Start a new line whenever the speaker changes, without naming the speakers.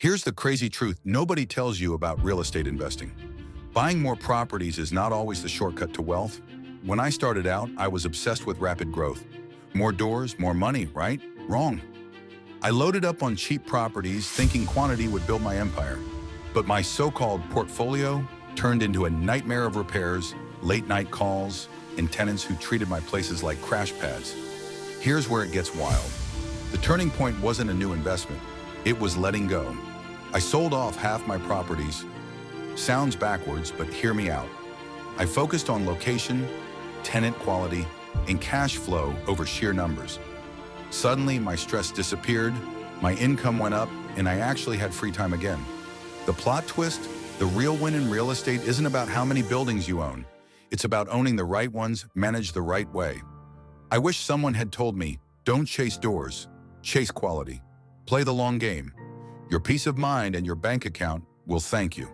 Here's the crazy truth nobody tells you about real estate investing. Buying more properties is not always the shortcut to wealth. When I started out, I was obsessed with rapid growth. More doors, more money, right? Wrong. I loaded up on cheap properties thinking quantity would build my empire. But my so-called portfolio turned into a nightmare of repairs, late-night calls, and tenants who treated my places like crash pads. Here's where it gets wild. The turning point wasn't a new investment. It was letting go. I sold off half my properties. Sounds backwards, but hear me out. I focused on location, tenant quality, and cash flow over sheer numbers. Suddenly, my stress disappeared, my income went up, and I actually had free time again. The plot twist, the real win in real estate isn't about how many buildings you own. It's about owning the right ones, managed the right way. I wish someone had told me, don't chase doors, chase quality. Play the long game. Your peace of mind and your bank account will thank you.